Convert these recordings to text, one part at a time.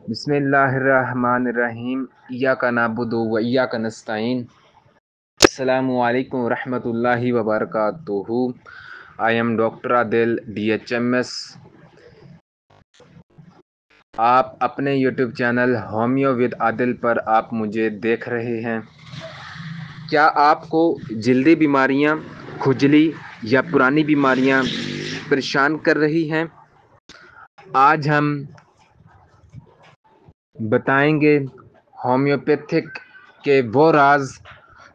بسم اللہ الرحمن الرحیم ایاک نعبد و ایاک نستعین۔ السلام علیکم ورحمۃ اللہ وبرکاتہ۔ I am doctor Adil DHMS۔ آپ اپنے یوٹیوب چینل ہومیو ود عادل پر آپ مجھے دیکھ رہے ہیں۔ کیا آپ کو جلدی بیماریاں، کھجلی یا پرانی بیماریاں پریشان کر رہی ہیں؟ آج ہم بتائیں گے ہومیوپیتھک کے وہ راز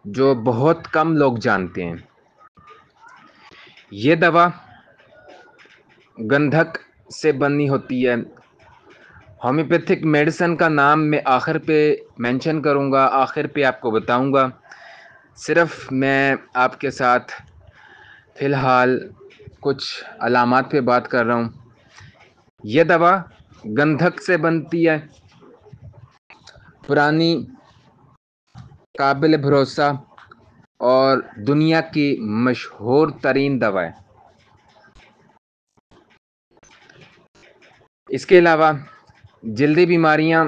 جو بہت کم لوگ جانتے ہیں۔ یہ دوا گندھک سے بنی ہوتی ہے۔ ہومیوپیتھک میڈیسن کا نام میں آخر پہ مینشن کروں گا، آخر پہ آپ کو بتاؤں گا۔ صرف میں آپ کے ساتھ فی الحال کچھ علامات پہ بات کر رہا ہوں۔ یہ دوا گندھک سے بنتی ہے، پرانی، قابل بھروسہ اور دنیا کی مشہور ترین دوا ہے۔ اس کے علاوہ جلدی بیماریاں،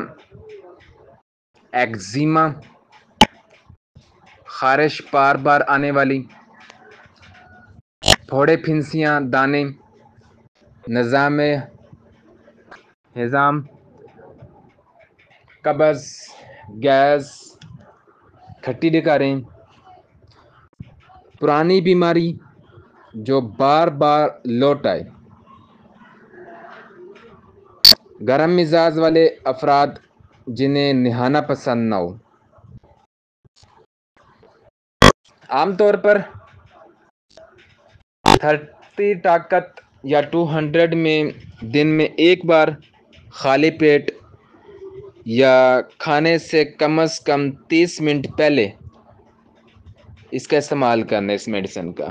ایگزیما، خارش بار بار آنے والی، پھوڑے، پھنسیاں، دانے، نظام ہضم، قبض، گیس، کھٹی ڈکاریں، پرانی بیماری جو بار بار لوٹ آئے، گرم مزاج والے افراد جنہیں نہانا پسند نہ ہو۔ عام طور پر 30 طاقت یا 200 میں دن میں ایک بار خالی پیٹ یا کھانے سے کم از کم 30 منٹ پہلے اس کا استعمال کرنا ہے۔ اس میڈیسن کا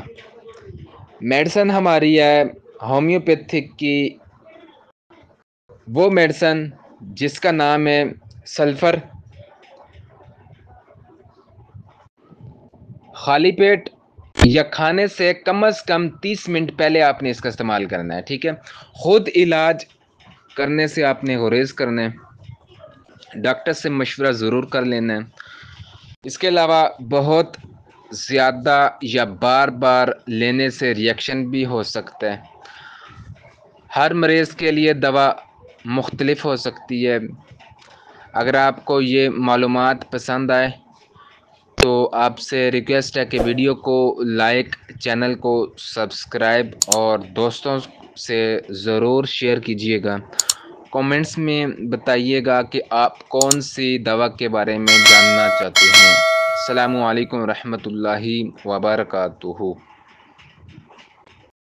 میڈیسن ہماری ہے ہومیوپیتھک کی وہ میڈیسن جس کا نام ہے سلفر۔ خالی پیٹ یا کھانے سے کم از کم 30 منٹ پہلے آپ نے اس کا استعمال کرنا ہے، ٹھیک ہے۔ خود علاج کرنے سے آپ نے گریز کرنا ہے، ڈاکٹر سے مشورہ ضرور کر لینا ہے۔ اس کے علاوہ بہت زیادہ یا بار بار لینے سے ریئیکشن بھی ہو سکتا ہے۔ ہر مریض کے لیے دوا مختلف ہو سکتی ہے۔ اگر آپ کو یہ معلومات پسند آئے تو آپ سے ریکویسٹ ہے کہ ویڈیو کو لائک، چینل کو سبسکرائب اور دوستوں سے ضرور شیئر کیجیے گا۔ کومنٹس میں بتائیے گا کہ آپ کون سی دوا کے بارے میں جاننا چاہتے ہیں۔ السلام علیکم ورحمۃ اللہ وبرکاتہ۔